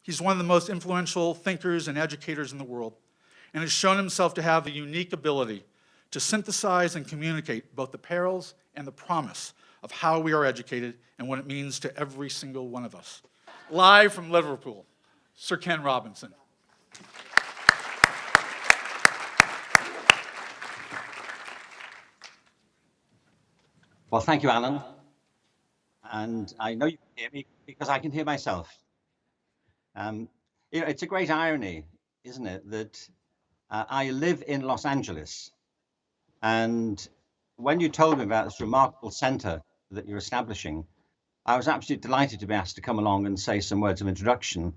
He's one of the most influential thinkers and educators in the world, and has shown himself to have the unique ability to synthesize and communicate both the perils and the promise of how we are educated and what it means to every single one of us. Live from Liverpool, Sir Ken Robinson. Well, thank you, Alan. And I know you can hear me because I can hear myself. It's a great irony, isn't it, that I live in Los Angeles. And when you told me about this remarkable center that you're establishing, I was absolutely delighted to be asked to come along and say some words of introduction,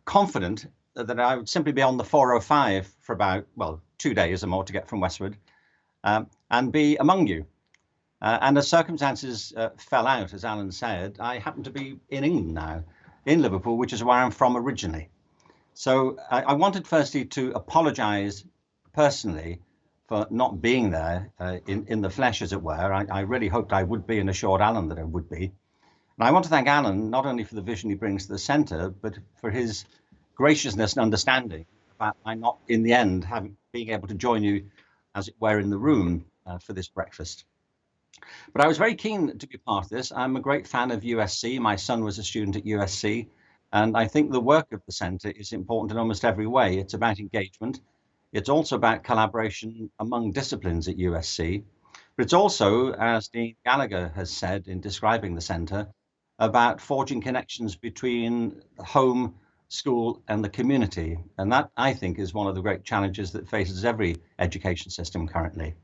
confident that I would simply be on the 405 for about, 2 days or more to get from Westwood, and be among you. And as circumstances fell out, as Alan said, I happen to be in England now, in Liverpool, which is where I'm from originally. So I wanted firstly to apologise personally for not being there in the flesh, as it were. I really hoped I would be, and assured Alan that I would be. And I want to thank Alan not only for the vision he brings to the centre, but for his graciousness and understanding about my not, in the end, being able to join you, as it were, in the room for this breakfast. But I was very keen to be part of this. I'm a great fan of USC. My son was a student at USC. And I think the work of the centre is important in almost every way. It's about engagement. It's also about collaboration among disciplines at USC. But it's also, as Dean Gallagher has said in describing the centre, about forging connections between home, school and the community. And that, I think, is one of the great challenges that faces every education system currently.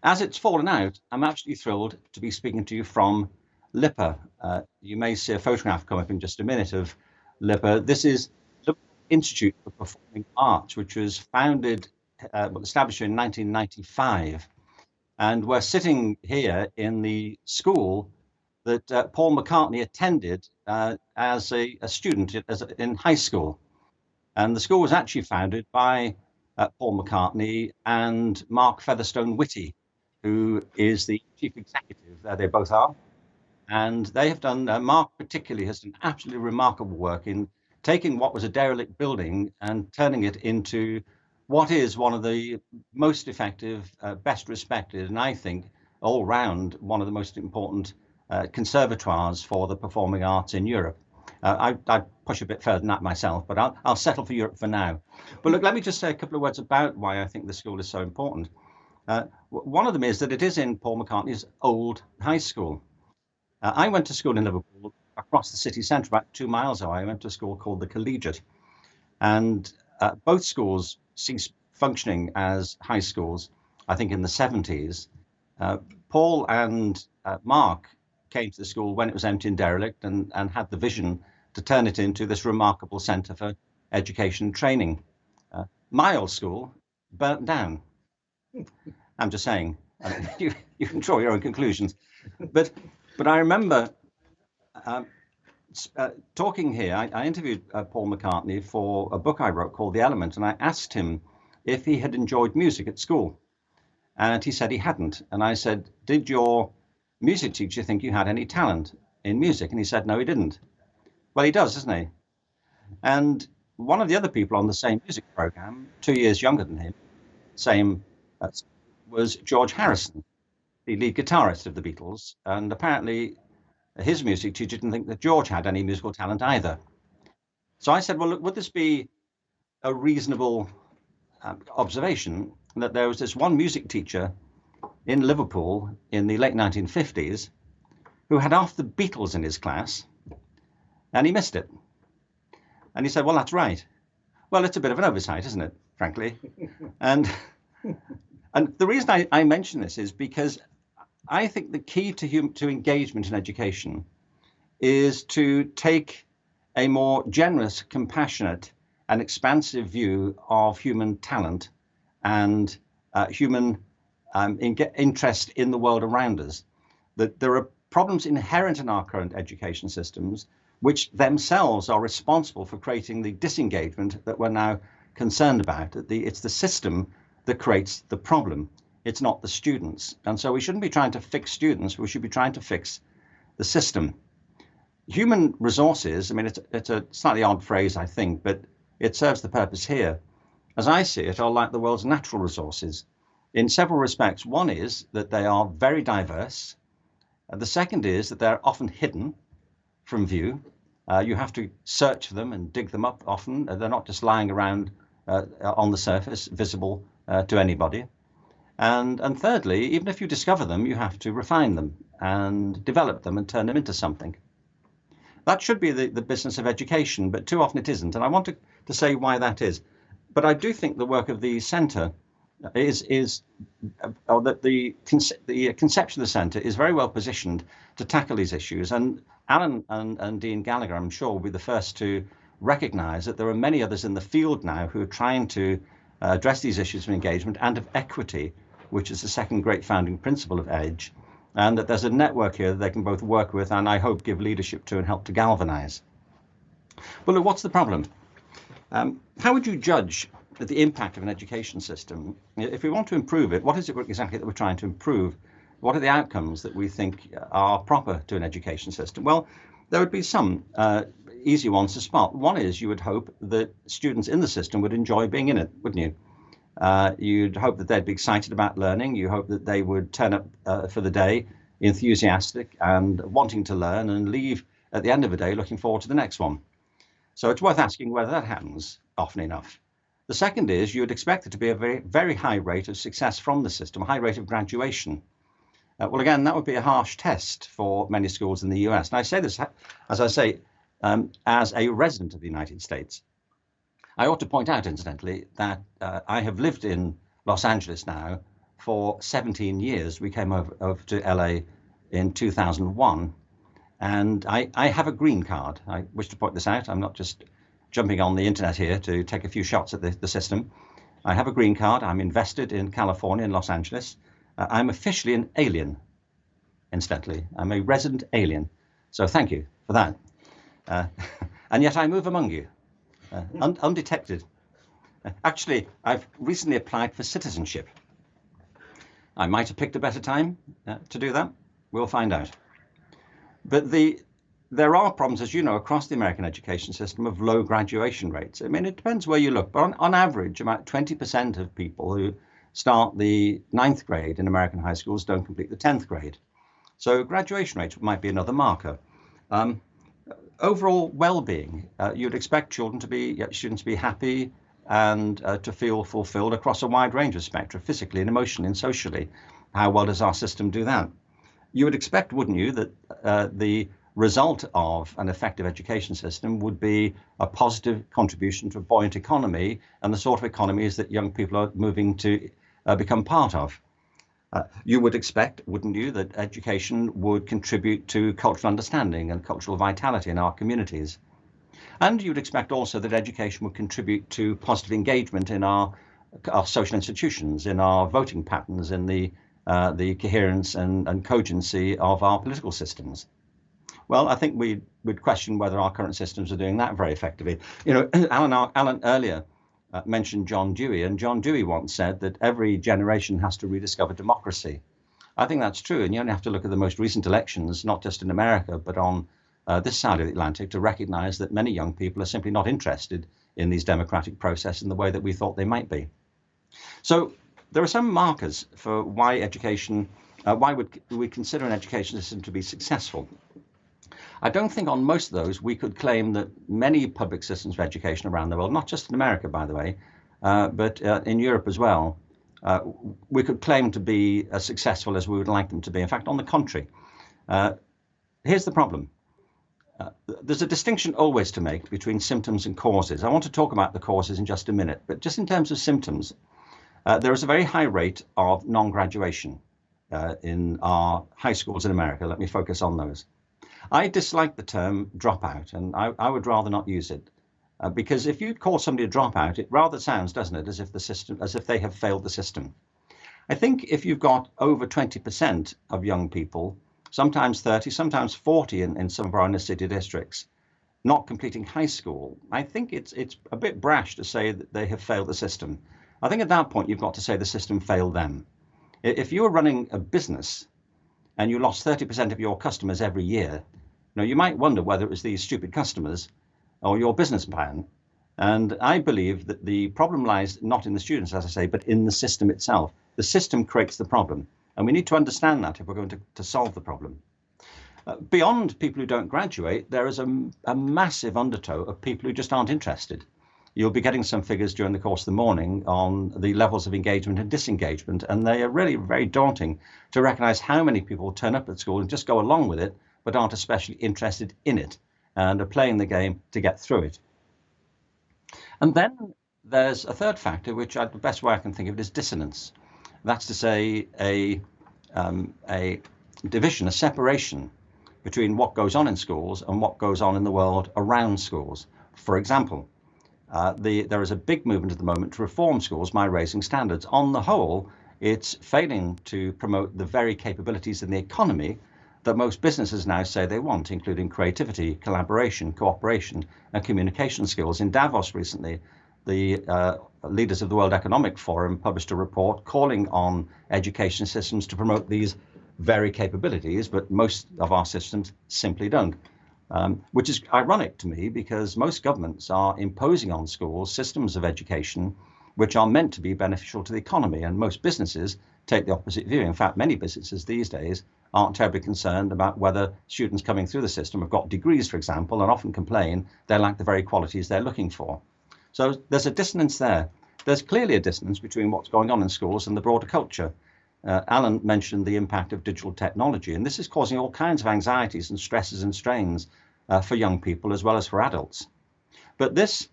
As it's fallen out, I'm absolutely thrilled to be speaking to you from LIPA. You may see a photograph come up in just a minute of LIPA. This is the Institute for Performing Arts, which was founded, established in 1995. And we're sitting here in the school that Paul McCartney attended as a student in high school. And the school was actually founded by Paul McCartney and Mark Featherstone Whitty, who is the chief executive. They both are. And they have done, Mark particularly has done absolutely remarkable work in taking what was a derelict building and turning it into what is one of the most effective, best respected, and I think all round one of the most important conservatoires for the performing arts in Europe. I'd push a bit further than that myself, but I'll settle for Europe for now. But look, let me just say a couple of words about why I think the school is so important. One of them is that it is in Paul McCartney's old high school. I went to school in Liverpool across the city centre, about 2 miles away. I went to a school called the Collegiate. And both schools ceased functioning as high schools, I think, in the 70s. Paul and Mark came to the school when it was empty and derelict and had the vision to turn it into this remarkable centre for education and training. My old school burnt down. I'm just saying, you can draw your own conclusions. But I remember talking here, I interviewed Paul McCartney for a book I wrote called The Element, and I asked him if he had enjoyed music at school. And he said he hadn't. And I said, did your music teacher think you had any talent in music? And he said, no, he didn't. Well, he does, doesn't he? And one of the other people on the same music program, 2 years younger than him, was George Harrison, the lead guitarist of the Beatles. And apparently his music teacher didn't think that George had any musical talent either. So I said, well, look, would this be a reasonable observation that there was this one music teacher in Liverpool in the late 1950s who had half the Beatles in his class, and he missed it? And he said, well, that's right. Well, it's a bit of an oversight, isn't it, frankly? And the reason I mention this is because I think the key to engagement in education is to take a more generous, compassionate, and expansive view of human talent and human interest in the world around us. That there are problems inherent in our current education systems, which themselves are responsible for creating the disengagement that we're now concerned about. It's the system that creates the problem. It's not the students. And so we shouldn't be trying to fix students. We should be trying to fix the system. human resources, I mean, it's a slightly odd phrase, I think, but it serves the purpose here. As I see it, are like the world's natural resources in several respects. One is that they are very diverse. The second is that they're often hidden from view. You have to search for them and dig them up often. They're not just lying around on the surface, visible to anybody. And thirdly, even if you discover them, you have to refine them and develop them and turn them into something. That should be the business of education, but too often it isn't. And I want to say why that is. But I do think the work of the centre or that the conception of the centre is very well positioned to tackle these issues. And Alan and Dean Gallagher, I'm sure, will be the first to recognise that there are many others in the field now who are trying to address these issues of engagement and of equity, which is the second great founding principle of EDGE, and that there's a network here that they can both work with and I hope give leadership to and help to galvanise. But look, what's the problem? How would you judge the impact of an education system? If we want to improve it, what is it exactly that we're trying to improve? What are the outcomes that we think are proper to an education system? Well, there would be some easy ones to spot. One is you would hope that students in the system would enjoy being in it, wouldn't you? You'd hope that they'd be excited about learning. You hope that they would turn up for the day enthusiastic and wanting to learn and leave at the end of the day looking forward to the next one. So it's worth asking whether that happens often enough. The second is you would expect it to be a very, very high rate of success from the system, a high rate of graduation. Well, again, that would be a harsh test for many schools in the US. And I say this, as I say, as a resident of the United States. I ought to point out, incidentally, that I have lived in Los Angeles now for 17 years. We came over to LA in 2001, and I have a green card. I wish to point this out. I'm not just jumping on the internet here to take a few shots at the system. I have a green card. I'm invested in California, in Los Angeles. I'm officially an alien, incidentally. I'm a resident alien. So thank you for that. And yet I move among you. Undetected. Actually, I've recently applied for citizenship. I might have picked a better time to do that. We'll find out. But there are problems, as you know, across the American education system of low graduation rates. I mean, it depends where you look, but on average, about 20% of people who start the 9th grade in American high schools don't complete the 10th grade. So graduation rates might be another marker. Overall well-being, you'd expect students to be happy and to feel fulfilled across a wide range of spectra, physically and emotionally and socially. How well does our system do that? You would expect, wouldn't you, that the result of an effective education system would be a positive contribution to a buoyant economy and the sort of economies that young people are moving to become part of. You would expect, wouldn't you, that education would contribute to cultural understanding and cultural vitality in our communities. And you'd expect also that education would contribute to positive engagement in our social institutions, in our voting patterns, in the coherence and cogency of our political systems. Well, I think we would question whether our current systems are doing that very effectively. You know, Alan earlier mentioned John Dewey, and John Dewey once said that every generation has to rediscover democracy. I think that's true, and you only have to look at the most recent elections, not just in America, but on this side of the Atlantic, to recognize that many young people are simply not interested in these democratic processes in the way that we thought they might be. So there are some markers for why would we consider an education system to be successful. I don't think on most of those we could claim that many public systems of education around the world, not just in America, by the way, but in Europe as well, we could claim to be as successful as we would like them to be. In fact, on the contrary, here's the problem. There's a distinction always to make between symptoms and causes. I want to talk about the causes in just a minute, but just in terms of symptoms, there is a very high rate of non-graduation in our high schools in America. Let me focus on those. I dislike the term dropout, and I would rather not use it, because if you call somebody a dropout, it rather sounds, doesn't it, as if they have failed the system. I think if you've got over 20% of young people, sometimes 30, sometimes 40 in some of our inner city districts, not completing high school, I think it's a bit brash to say that they have failed the system. I think at that point you've got to say the system failed them. If you were running a business and you lost 30% of your customers every year, Now, you might wonder whether it was these stupid customers or your business plan. And I believe that the problem lies not in the students, as I say, but in the system itself. The system creates the problem. And we need to understand that if we're going to solve the problem. Beyond people who don't graduate, there is a massive undertow of people who just aren't interested. You'll be getting some figures during the course of the morning on the levels of engagement and disengagement, and they are really very daunting to recognize how many people turn up at school and just go along with it, but aren't especially interested in it and are playing the game to get through it. And then there's a third factor, which the best way I can think of it is dissonance. That's to say a division, a separation between what goes on in schools and what goes on in the world around schools. For example, there is a big movement at the moment to reform schools by raising standards. On the whole, it's failing to promote the very capabilities in the economy that most businesses now say they want, including creativity, collaboration, cooperation, and communication skills. In Davos recently, the leaders of the World Economic Forum published a report calling on education systems to promote these very capabilities, but most of our systems simply don't. Which is ironic to me, because most governments are imposing on schools systems of education which are meant to be beneficial to the economy, and most businesses take the opposite view. In fact, many businesses these days aren't terribly concerned about whether students coming through the system have got degrees, for example, and often complain they lack the very qualities they're looking for. So there's a dissonance there. There's clearly a dissonance between what's going on in schools and the broader culture. Alan mentioned the impact of digital technology, and this is causing all kinds of anxieties and stresses and strains for young people as well as for adults. But this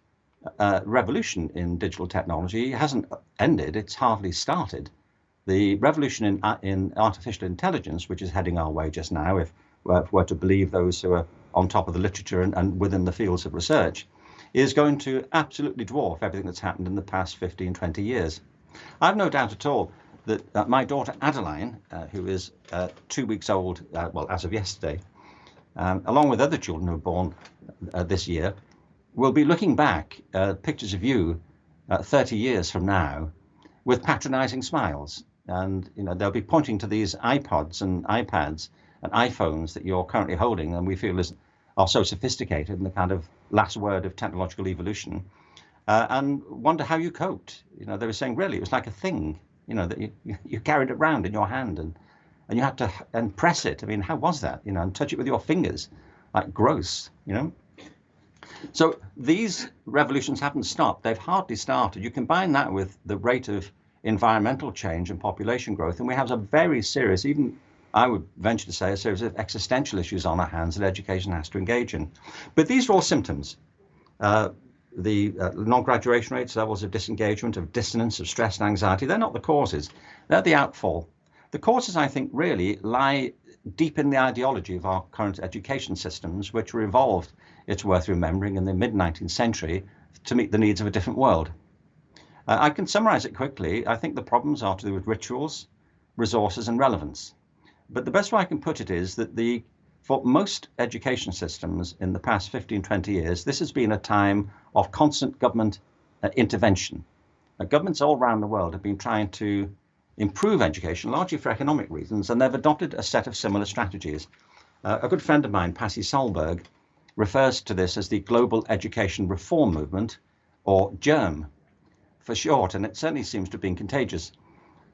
revolution in digital technology hasn't ended, it's hardly started. The revolution in artificial intelligence, which is heading our way just now, if we're to believe those who are on top of the literature and within the fields of research, is going to absolutely dwarf everything that's happened in the past 15, 20 years. I've no doubt at all that my daughter Adeline, who is 2 weeks old, well, as of yesterday, along with other children who were born this year, will be looking back at pictures of you 30 years from now with patronizing smiles. And they'll be pointing to these iPods and iPads and iPhones that you're currently holding, and we feel are so sophisticated and the kind of last word of technological evolution, and wonder how you coped. They were saying really it was like a thing, that you carried it around in your hand and you had to press it. I mean, how was that? And touch it with your fingers, like gross. So these revolutions haven't stopped. They've hardly started. You combine that with the rate of environmental change and population growth, and we have a very serious, even I would venture to say, a series of existential issues on our hands that education has to engage in. But these are all symptoms. The non-graduation rates, levels of disengagement, of dissonance, of stress and anxiety, they're not the causes. They're the outfall. The causes, I think, really lie deep in the ideology of our current education systems, which were evolved, it's worth remembering, in the mid-19th century to meet the needs of a different world. I can summarize it quickly. I think the problems are to do with rituals, resources and relevance. But the best way I can put it is that for most education systems in the past 15, 20 years, this has been a time of constant government intervention. Governments all around the world have been trying to improve education, largely for economic reasons, and they've adopted a set of similar strategies. A good friend of mine, Pasi Sahlberg, refers to this as the Global Education Reform Movement, or GERM for short, and it certainly seems to have been contagious.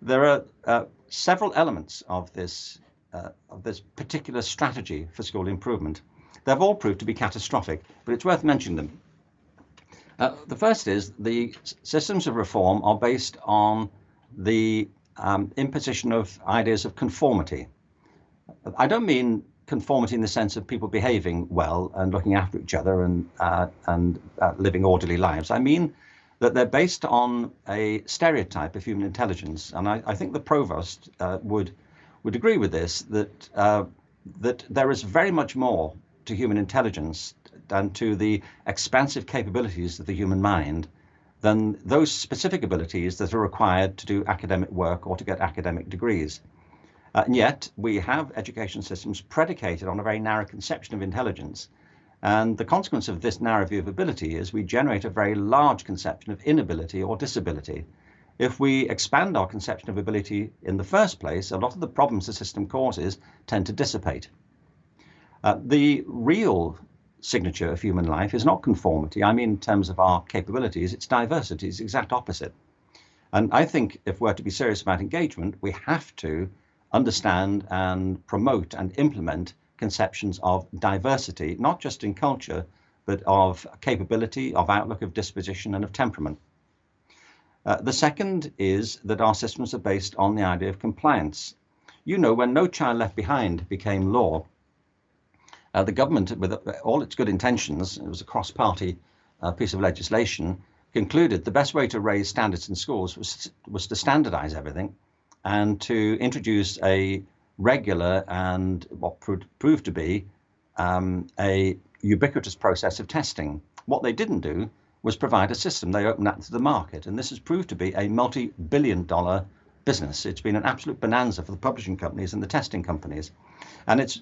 There are several elements of this particular strategy for school improvement. They've all proved to be catastrophic, but it's worth mentioning them. The first is the systems of reform are based on the imposition of ideas of conformity. I don't mean conformity in the sense of people behaving well and looking after each other and living orderly lives. I mean that they're based on a stereotype of human intelligence, and I think the provost would agree with this, that there is very much more to human intelligence and to the expansive capabilities of the human mind than those specific abilities that are required to do academic work or to get academic degrees. And yet we have education systems predicated on a very narrow conception of intelligence. And the consequence of this narrow view of ability is we generate a very large conception of inability or disability. If we expand our conception of ability in the first place, a lot of the problems the system causes tend to dissipate. The real signature of human life is not conformity. I mean, in terms of our capabilities, it's diversity. It's the exact opposite. And I think if we're to be serious about engagement, we have to understand and promote and implement conceptions of diversity, not just in culture, but of capability, of outlook, of disposition, and of temperament. The second is that our systems are based on the idea of compliance. You know, when No Child Left Behind became law, the government, with all its good intentions, it was a cross-party piece of legislation, concluded the best way to raise standards in schools was to standardize everything and to introduce a regular and what proved to be a ubiquitous process of testing. What they didn't do was provide a system. They opened that to the market, and this has proved to be a multi-billion-dollar business. It's been an absolute bonanza for the publishing companies and the testing companies, and it's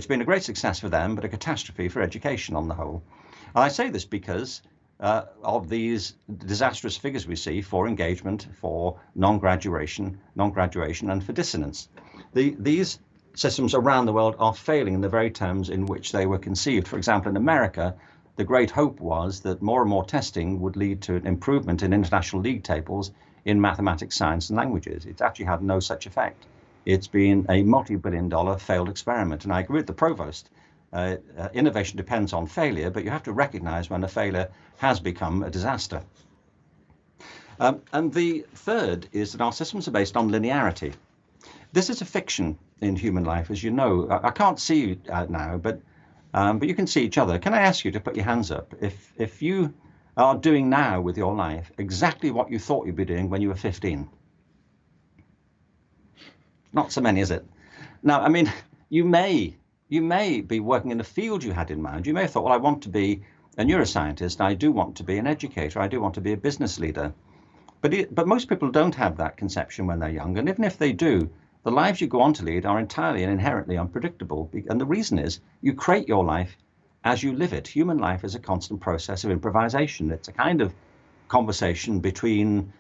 been a great success for them, but a catastrophe for education on the whole. And I say this because of these disastrous figures we see for engagement, for non-graduation, and for dissonance. These systems around the world are failing in the very terms in which they were conceived. For example, in America, the great hope was that more and more testing would lead to an improvement in international league tables in mathematics, science, and languages. It's actually had no such effect. It's been a multi-billion-dollar failed experiment. And I agree with the provost. Innovation depends on failure, but you have to recognize when a failure has become a disaster. And the third is that our systems are based on linearity. This is a fiction in human life, as you know. I can't see you now, but you can see each other. Can I ask you to put your hands up if you are doing now with your life exactly what you thought you'd be doing when you were 15? Not so many, is it? Now, I mean, you may be working in a field you had in mind. You may have thought, well, I want to be a neuroscientist. I do want to be an educator. I do want to be a business leader. But most people don't have that conception when they're young. And even if they do, the lives you go on to lead are entirely and inherently unpredictable. And the reason is you create your life as you live it. Human life is a constant process of improvisation. It's a kind of conversation between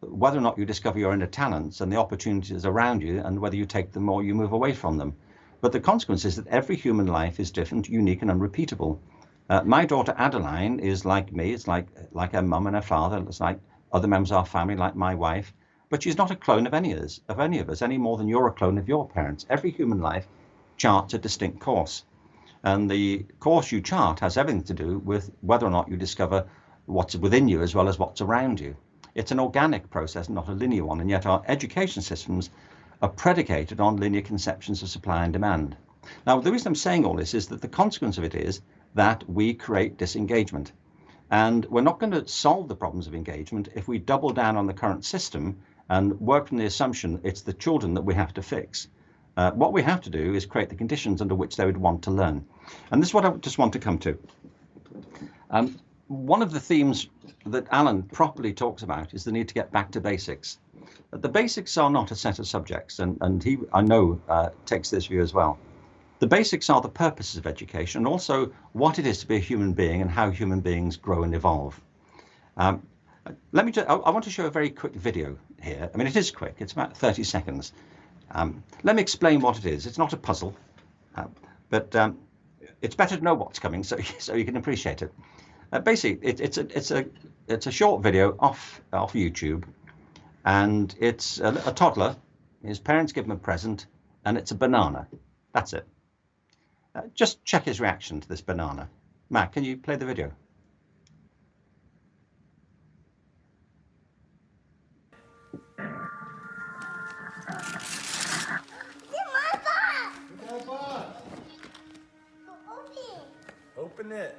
whether or not you discover your inner talents and the opportunities around you, and whether you take them or you move away from them. But the consequence is that every human life is different, unique, and unrepeatable. My daughter Adeline is like me. It's like her mum and her father. It's like other members of our family, like my wife. But she's not a clone of any of us, any more than you're a clone of your parents. Every human life charts a distinct course. And the course you chart has everything to do with whether or not you discover what's within you as well as what's around you. It's an organic process, not a linear one. And yet our education systems are predicated on linear conceptions of supply and demand. Now, the reason I'm saying all this is that the consequence of it is that we create disengagement. And we're not going to solve the problems of engagement if we double down on the current system and work from the assumption it's the children that we have to fix. What we have to do is create the conditions under which they would want to learn. And this is what I just want to come to. One of the themes that Alan properly talks about is the need to get back to basics. The basics are not a set of subjects, and he, I know, takes this view as well. The basics are the purposes of education, and also what it is to be a human being and how human beings grow and evolve. I want to show a very quick video here. I mean, it is quick. It's about 30 seconds. Let me explain what it is. It's not a puzzle, but it's better to know what's coming so you can appreciate it. Basically, it's a short video off YouTube, and it's a toddler. His parents give him a present, and it's a banana. That's it. Just check his reaction to this banana. Matt, can you play the video? Open it.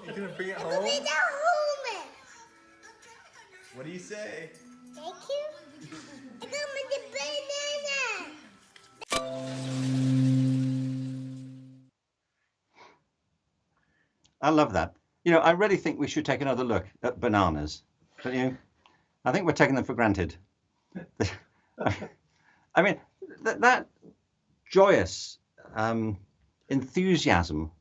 You're gonna bring it home? What do you say? Thank you. I got the banana. I love that. You know, I really think we should take another look at bananas. Don't you? I think we're taking them for granted. I mean, that joyous enthusiasm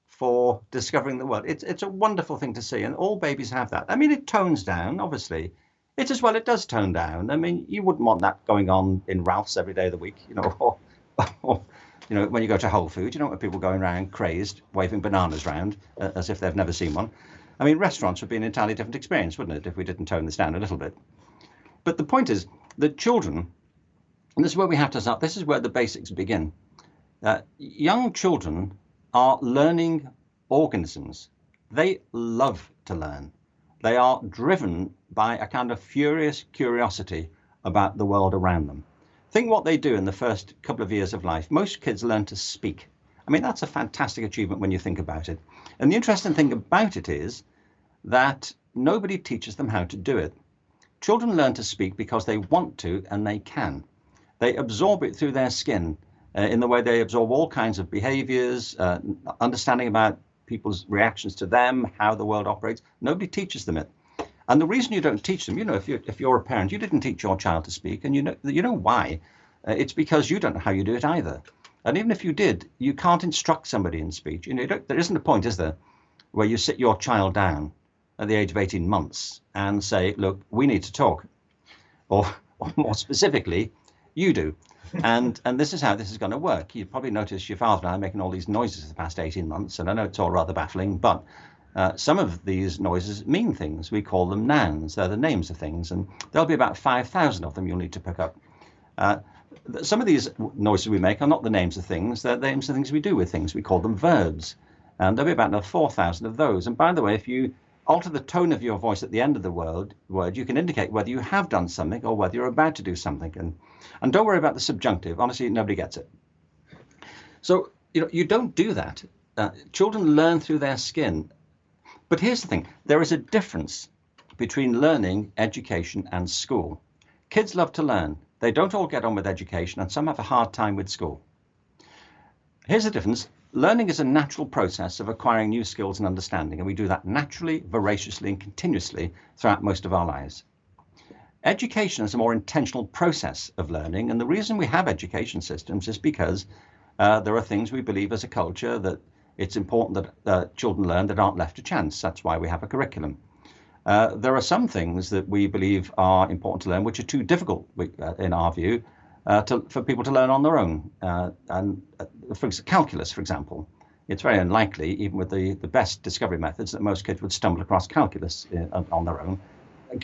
for discovering the world, it's a wonderful thing to see, and all babies have that. I mean, it tones down, obviously. It's as well, it does tone down. I mean, you wouldn't want that going on in Ralph's every day of the week, you know, or you know, when you go to Whole Foods, you don't want people going around crazed, waving bananas around as if they've never seen one. I mean, restaurants would be an entirely different experience, wouldn't it, if we didn't tone this down a little bit? But the point is that children, and this is where we have to start, this is where the basics begin. Young children are learning organisms. They love to learn. They are driven by a kind of furious curiosity about the world around them. Think what they do in the first couple of years of life. Most kids learn to speak. I mean, that's a fantastic achievement when you think about it. And the interesting thing about it is that nobody teaches them how to do it. Children learn to speak because they want to and they can. They absorb it through their skin in the way they absorb all kinds of behaviors, understanding about people's reactions to them, how the world operates. Nobody teaches them it. And the reason you don't teach them, you know, if you're a parent, you didn't teach your child to speak, and you know why. It's because you don't know how you do it either. And even if you did, you can't instruct somebody in speech. You know, there isn't a point, is there, where you sit your child down at the age of 18 months and say, look, we need to talk. Or more specifically, you do. And this is how this is going to work. You've probably noticed your father and I making all these noises for the past 18 months, and I know it's all rather baffling, but some of these noises mean things. We call them nouns. They're the names of things, and there'll be about 5,000 of them you'll need to pick up. Some of these noises we make are not the names of things. They're the names of things we do with things. We call them verbs, and there'll be about another 4,000 of those. And by the way, if you alter the tone of your voice at the end of the word, you can indicate whether you have done something or whether you're about to do something. And don't worry about the subjunctive. Honestly, nobody gets it. So, you know, you don't do that. Children learn through their skin. But here's the thing. There is a difference between learning, education, and school. Kids love to learn. They don't all get on with education, and some have a hard time with school. Here's the difference. Learning is a natural process of acquiring new skills and understanding, and we do that naturally, voraciously, and continuously throughout most of our lives. Education is a more intentional process of learning, and the reason we have education systems is because there are things we believe as a culture that it's important that children learn that aren't left to chance. That's why we have a curriculum. There are some things that we believe are important to learn which are too difficult, in our view, for people to learn on their own. For calculus, for example, it's very unlikely, even with the best discovery methods, that most kids would stumble across calculus on their own,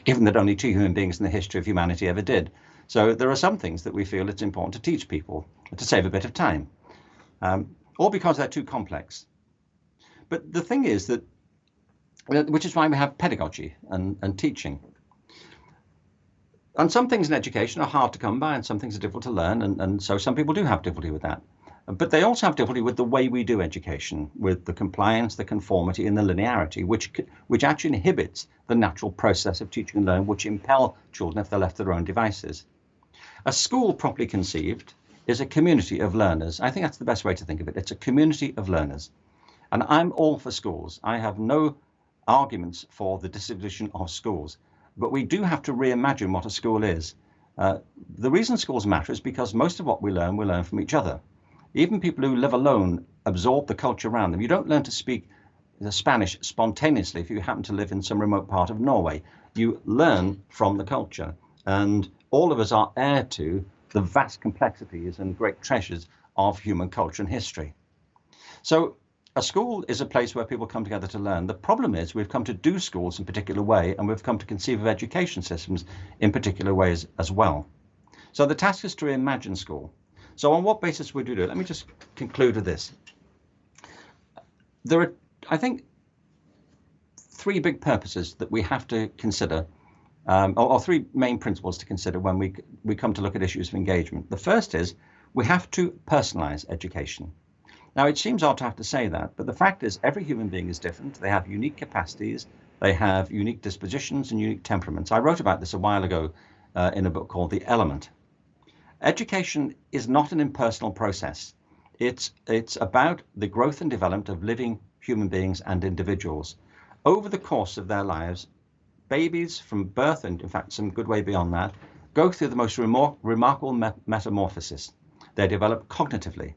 given that only 2 human beings in the history of humanity ever did. So there are some things that we feel it's important to teach people to save a bit of time, or because they're too complex. But the thing is that, which is why we have pedagogy and teaching. And some things in education are hard to come by, and some things are difficult to learn, and so some people do have difficulty with that. But they also have difficulty with the way we do education, with the compliance, the conformity, and the linearity, which actually inhibits the natural process of teaching and learning, which impel children if they're left to their own devices. A school, properly conceived, is a community of learners. I think that's the best way to think of it. It's a community of learners. And I'm all for schools. I have no arguments for the dissolution of schools. But we do have to reimagine what a school is. The reason schools matter is because most of what we learn from each other. Even people who live alone absorb the culture around them. You don't learn to speak the Spanish spontaneously if you happen to live in some remote part of Norway. You learn from the culture. And all of us are heir to the vast complexities and great treasures of human culture and history. So a school is a place where people come together to learn. The problem is we've come to do schools in a particular way, and we've come to conceive of education systems in particular ways as well. So the task is to reimagine school. So on what basis would we do it? Let me just conclude with this. There are, I think, 3 big purposes that we have to consider, or 3 main principles to consider when we come to look at issues of engagement. The first is we have to personalize education. Now, it seems odd to have to say that, but the fact is every human being is different. They have unique capacities, they have unique dispositions and unique temperaments. I wrote about this a while ago in a book called The Element. Education is not an impersonal process. It's about the growth and development of living human beings and individuals. Over the course of their lives, babies from birth, and in fact some good way beyond that, go through the most remarkable metamorphosis. They develop cognitively,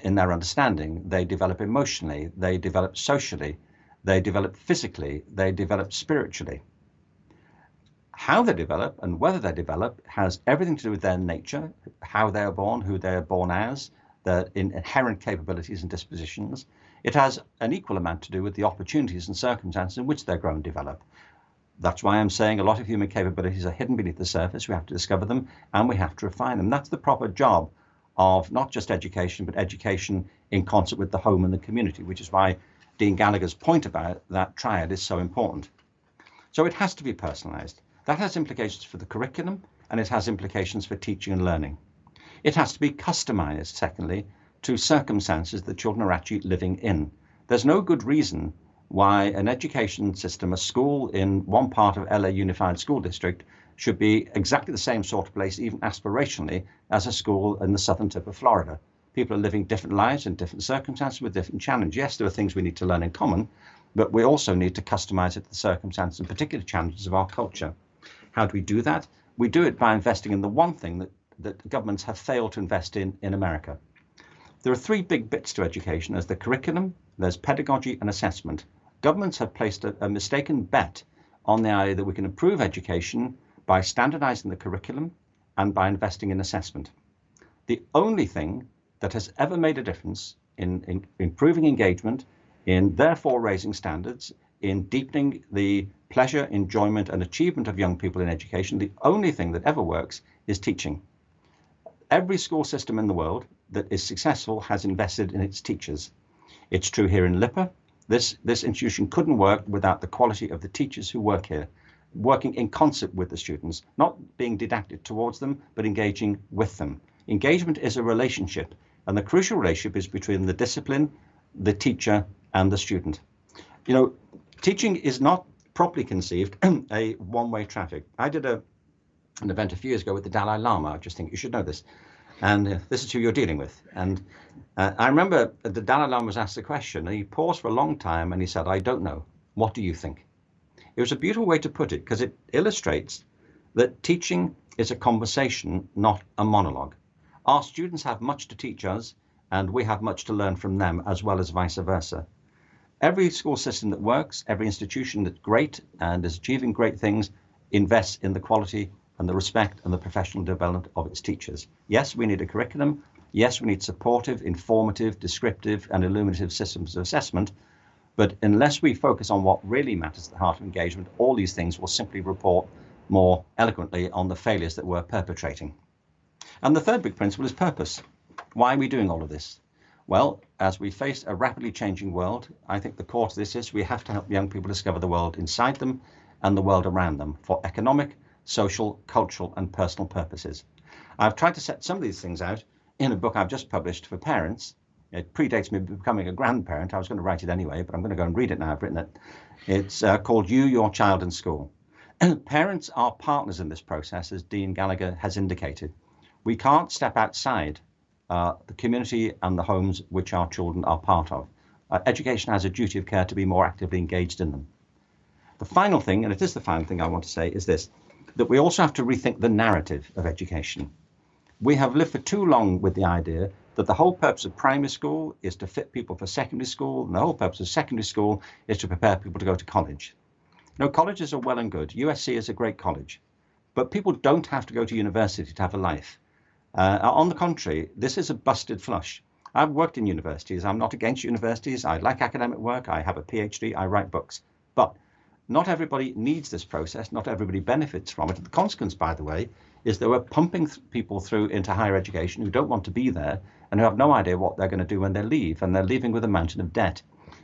in their understanding, they develop emotionally, they develop socially, they develop physically, they develop spiritually. How they develop and whether they develop has everything to do with their nature, how they are born, who they are born as, their inherent capabilities and dispositions. It has an equal amount to do with the opportunities and circumstances in which they grow and develop. That's why I'm saying a lot of human capabilities are hidden beneath the surface. We have to discover them and we have to refine them. That's the proper job of not just education, but education in concert with the home and the community, which is why Dean Gallagher's point about that triad is so important. So it has to be personalised. That has implications for the curriculum and it has implications for teaching and learning. It has to be customised, secondly, to circumstances that children are actually living in. There's no good reason why an education system, a school in one part of LA Unified School District, should be exactly the same sort of place, even aspirationally, as a school in the southern tip of Florida. People are living different lives in different circumstances with different challenges. Yes, there are things we need to learn in common, but we also need to customize it to the circumstances and particular challenges of our culture. How do we do that? We do it by investing in the one thing that governments have failed to invest in America. There are three big bits to education. There's the curriculum, there's pedagogy and assessment. Governments have placed a mistaken bet on the idea that we can improve education by standardizing the curriculum and by investing in assessment. The only thing that has ever made a difference in improving engagement, in therefore raising standards, in deepening the pleasure, enjoyment and achievement of young people in education, the only thing that ever works is teaching. Every school system in the world that is successful has invested in its teachers. It's true here in LIPA. This institution couldn't work without the quality of the teachers who work here, working in concert with the students, not being didactic towards them, but engaging with them. Engagement is a relationship, and the crucial relationship is between the discipline, the teacher, and the student. You know, teaching is not properly conceived a one-way traffic. I did an event a few years ago with the Dalai Lama. I just think you should know this. And this is who you're dealing with. And I remember the Dalai Lama was asked a question, and he paused for a long time, and he said, "I don't know. What do you think?" It was a beautiful way to put it, because it illustrates that teaching is a conversation, not a monologue. Our students have much to teach us, and we have much to learn from them, as well as vice versa. Every school system that works, every institution that's great and is achieving great things, invests in the quality and the respect and the professional development of its teachers. Yes, we need a curriculum. Yes, we need supportive, informative, descriptive and illuminative systems of assessment. But unless we focus on what really matters at the heart of engagement, all these things will simply report more eloquently on the failures that we're perpetrating. And the third big principle is purpose. Why are we doing all of this? Well, as we face a rapidly changing world, I think the core to this is we have to help young people discover the world inside them and the world around them for economic, social, cultural and personal purposes. I've tried to set some of these things out in a book I've just published for parents. It predates me becoming a grandparent. I was going to write it anyway, but I'm going to go and read it now. I've written it. It's called You, Your Child and School. Parents are partners in this process, as Dean Gallagher has indicated. We can't step outside the community and the homes which our children are part of. Education has a duty of care to be more actively engaged in them. The final thing, and it is the final thing I want to say, is this, that we also have to rethink the narrative of education. We have lived for too long with the idea that the whole purpose of primary school is to fit people for secondary school, and the whole purpose of secondary school is to prepare people to go to college. You know, colleges are well and good. USC is a great college, but people don't have to go to university to have a life. On the contrary, this is a busted flush. I've worked in universities. I'm not against universities. I like academic work. I have a PhD. I write books. But not everybody needs this process. Not everybody benefits from it. And the consequence, by the way, is that we're pumping people through into higher education who don't want to be there and who have no idea what they're going to do when they leave. And they're leaving with a mountain of debt.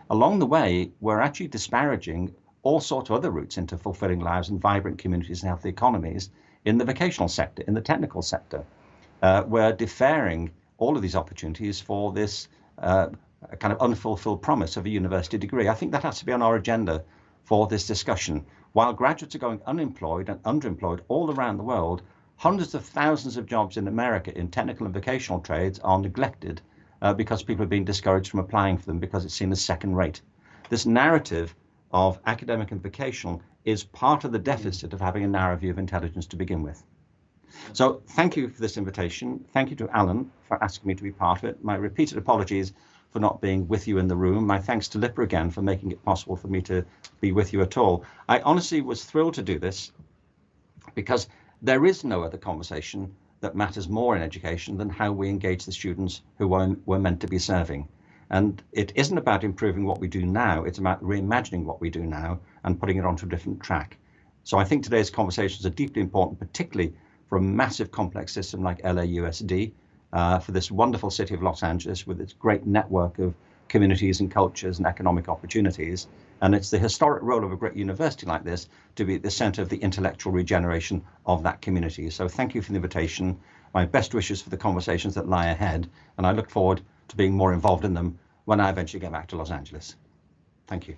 Along the way, we're actually disparaging all sorts of other routes into fulfilling lives and vibrant communities and healthy economies in the vocational sector, in the technical sector. We're deferring all of these opportunities for this kind of unfulfilled promise of a university degree. I think that has to be on our agenda for this discussion. While graduates are going unemployed and underemployed all around the world, hundreds of thousands of jobs in America in technical and vocational trades are neglected because people are being discouraged from applying for them because it's seen as second rate. This narrative of academic and vocational is part of the deficit of having a narrow view of intelligence to begin with. So thank you for this invitation. Thank you to Alan for asking me to be part of it. My repeated apologies for not being with you in the room. My thanks to Lipper again for making it possible for me to be with you at all. I honestly was thrilled to do this because there is no other conversation that matters more in education than how we engage the students who we're meant to be serving. And it isn't about improving what we do now, it's about reimagining what we do now and putting it onto a different track. So I think today's conversations are deeply important, particularly for a massive complex system like LAUSD, for this wonderful city of Los Angeles with its great network of communities and cultures and economic opportunities. And it's the historic role of a great university like this to be at the center of the intellectual regeneration of that community. So thank you for the invitation. My best wishes for the conversations that lie ahead. And I look forward to being more involved in them when I eventually get back to Los Angeles. Thank you.